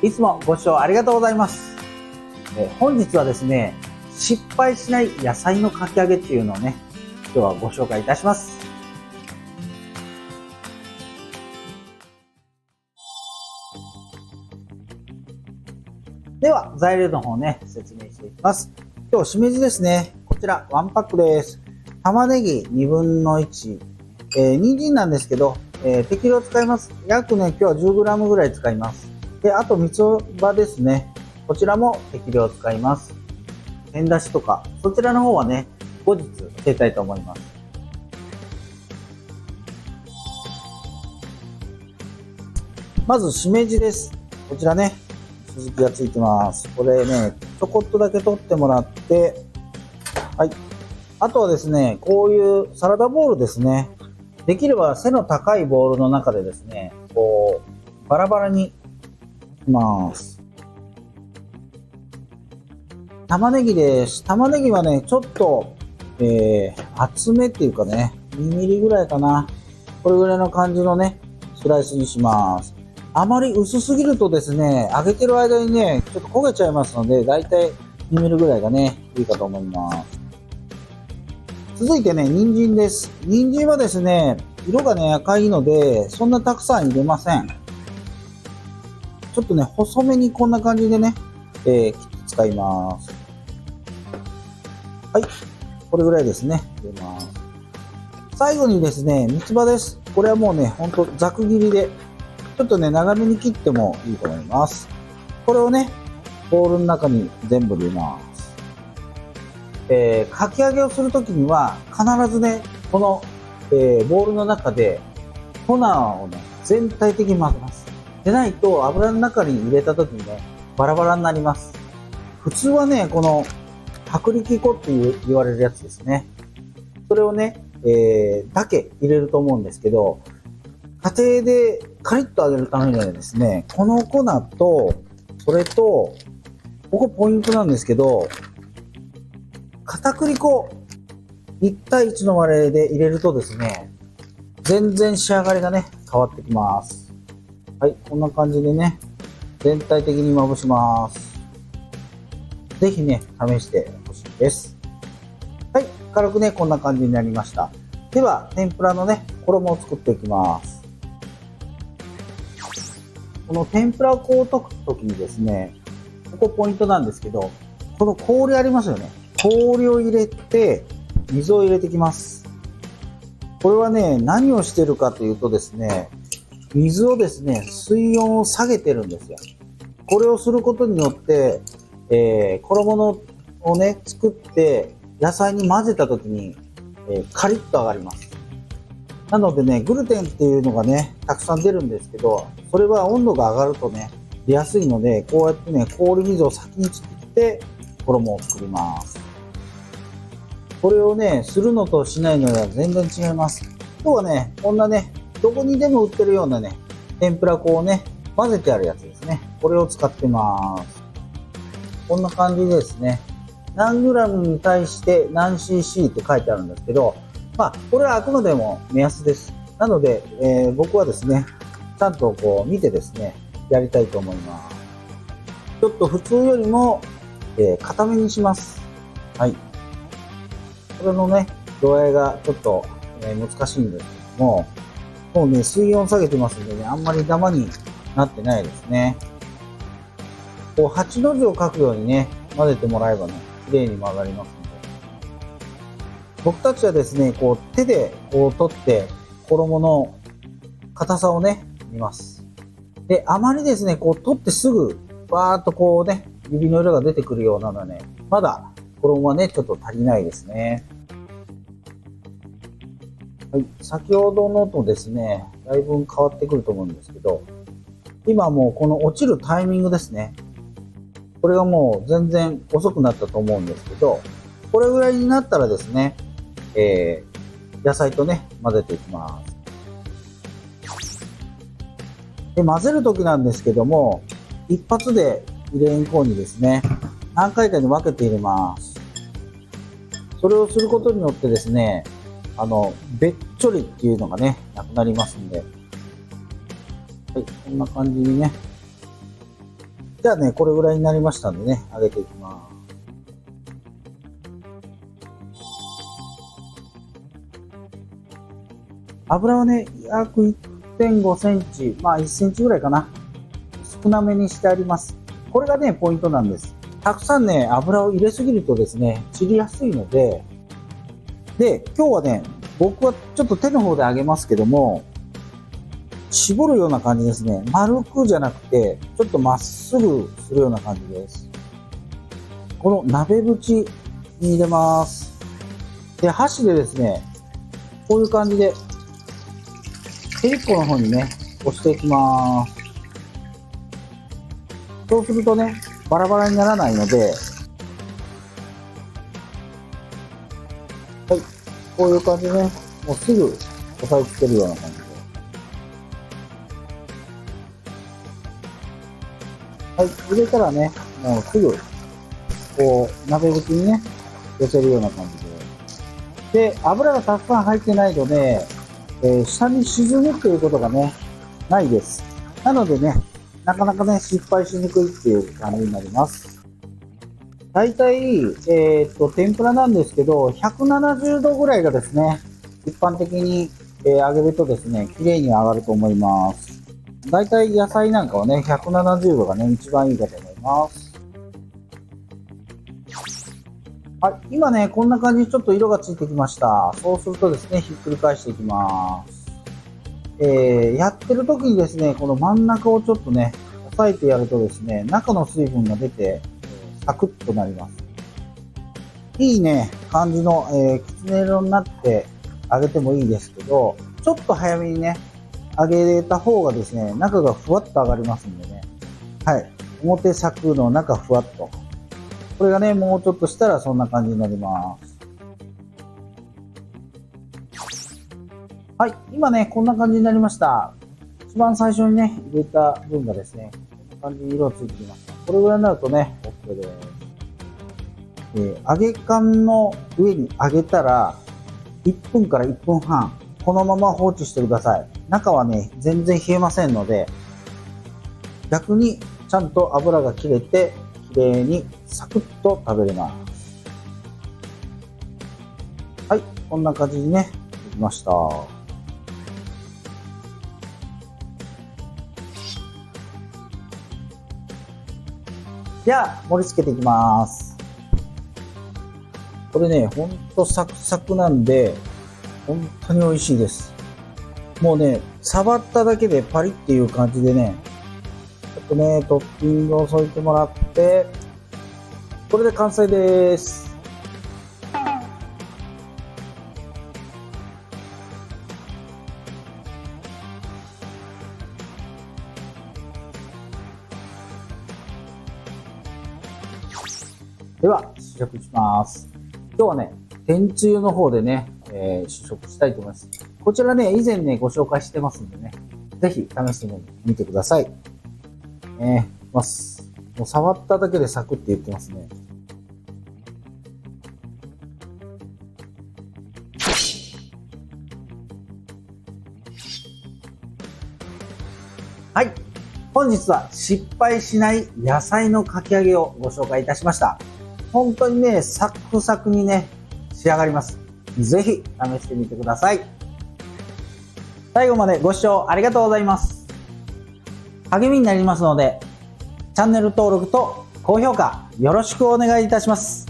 いつもご視聴ありがとうございます。本日はですね、失敗しない野菜のかき揚げっていうのをね、今日はご紹介いたします。では、材料の方ね、説明していきます。今日、しめじですね。こちら、1パックです。玉ねぎ1分の1。人参なんですけど、適量使います。約ね、今日は 10g ぐらい使います。で、あと、三つ葉ですね。こちらも適量使います。天だしとか、そちらの方はね、後日教えたいと思います。まず、しめじです。こちらね、筋がついてます。これね、ちょこっとだけ取ってもらって、はい。あとはですね、こういうサラダボウルですね。できれば背の高いボウルの中でですね、こう、バラバラにします。玉ねぎです。玉ねぎはね、ちょっと、厚めっていうかね、2ミリぐらいかな。これぐらいの感じのね、スライスにします。あまり薄すぎるとですね、揚げてる間にね、ちょっと焦げちゃいますので、だいたい2ミリぐらいがね、いいかと思います。続いてね、人参です。人参はですね、色がね、赤いので、そんなたくさん入れません。ちょっとね、細めにこんな感じでね、切って使います。はい。これぐらいですね。入れます。最後にですね、三つ葉です。これはもうね、ほんとざく切りで、ちょっとね、長めに切ってもいいと思います。これをね、ボウルの中に全部入れます。かき揚げをするときには、必ずね、この、ボウルの中で粉をね、全体的に混ぜます。でないと、油の中に入れたときにね、バラバラになります。普通はね、この、薄力粉って言われるやつですね。それをね、だけ入れると思うんですけど、家庭でカリッと揚げるためにはですね、この粉と、それと、ここポイントなんですけど、片栗粉1対1の割合で入れるとですね、全然仕上がりがね、変わってきます。はい、こんな感じでね、全体的にまぶします。ぜひね、試してほしいです。はい、軽くね、こんな感じになりました。では、天ぷらのね、衣を作っていきます。この天ぷら粉を溶くときにですね、ここポイントなんですけど、この氷ありますよね。氷を入れて、水を入れてきます。これはね、何をしてるかというとですね、水をですね、水温を下げてるんですよ。これをすることによって、衣のをね、作って野菜に混ぜた時に、カリッと揚がります。なのでね、グルテンっていうのがね、たくさん出るんですけど、それは温度が上がるとね、出やすいので、こうやってね、氷水を先に作って衣を作ります。これをね、するのとしないのでは全然違います。今日はね、こんなね、どこにでも売ってるようなね、天ぷら粉をね、混ぜてあるやつですね。これを使ってます。こんな感じですね。何グラムに対して何 cc って書いてあるんですけど、まあ、これはあくまでも目安です。なので、僕はですね、ちゃんとこう見てですね、やりたいと思います。ちょっと普通よりも、固めにします。はい。これのね、度合いがちょっと、難しいんですけども、もうね、水温下げてますんでね、あんまりダマになってないですね。こう、8の字を描くようにね、混ぜてもらえばね、綺麗に混ざりますので。僕たちはですね、こう、手でこう取って、衣の硬さをね、見ます。で、あまりですね、こう取ってすぐ、わーっとこうね、指の色が出てくるようなのはね、まだ衣はね、ちょっと足りないですね。はい、先ほどのとですね、だいぶ変わってくると思うんですけど、今もうこの落ちるタイミングですね。これがもう全然遅くなったと思うんですけど、これぐらいになったらですね、野菜とね、混ぜていきます。で、混ぜるときなんですけども、一発で入れんこうにですね、何回かに分けて入れます。それをすることによってですね、べっちょりっていうのがね、なくなりますんで。はい、こんな感じにね、じゃあね、これぐらいになりましたんでね、揚げていきます。油はね、約1.5センチ、まあ1センチぐらいかな。少なめにしてあります。これがね、ポイントなんです。たくさんね、油を入れすぎるとですね、散りやすいので、で、今日はね、僕はちょっと手の方で揚げますけども、絞るような感じですね。丸くじゃなくて、ちょっとまっすぐするような感じです。この鍋縁に入れます。で、箸でですね、こういう感じで、ペリッコの方にね、押していきます。そうするとね、バラバラにならないので、はい、こういう感じでね、もうすぐ押さえつけるような感じで。はい、入れたらね、もうすぐ、こう、鍋縁にね、寄せるような感じで。で、油がたくさん入ってないとね、下に沈むっていうことがね、ないです。なのでね、なかなかね、失敗しにくいっていう感じになります。大体、天ぷらなんですけど、170度ぐらいがですね、一般的に、揚げるとですね、綺麗に揚がると思います。大体野菜なんかはね、170度がね、一番いいかと思います。はい、今ね、こんな感じにちょっと色がついてきました。そうするとですね、ひっくり返していきます。やってる時にですね、この真ん中をちょっとね、押さえてやるとですね、中の水分が出て、サクッとなります。いいね、感じの、きつね色になって揚げてもいいですけど、ちょっと早めにね、揚げた方がですね、中がふわっと揚がりますんでね。はい。表サクの中ふわっと。これがね、もうちょっとしたらそんな感じになります。はい。今ね、こんな感じになりました。一番最初にね、入れた分がですね、こんな感じに色ついてきました。これぐらいになるとね、OK です。揚げ缶の上に揚げたら、1分から1分半、このまま放置してください。中はね、全然冷えませんので、逆にちゃんと油が切れて、綺麗にサクッと食べれます。はい、こんな感じにね、できました。じゃあ、盛り付けていきます。これね、ほんとサクサクなんで、本当に美味しいです。もうね、触っただけでパリっていう感じでね、ちょっとね、トッピングを添えてもらって、これで完成です。では、試食します。今日はね、天つゆの方でね、試食したいと思います。こちらね、以前ね、ご紹介してますんでね、ぜひ試してみてください。もう触っただけでサクって言ってますね。はい。本日は失敗しない野菜のかき揚げをご紹介いたしました。本当にね、サクサクにね、仕上がります。ぜひ試してみてください。最後までご視聴ありがとうございます。励みになりますので、チャンネル登録と高評価よろしくお願いいたします。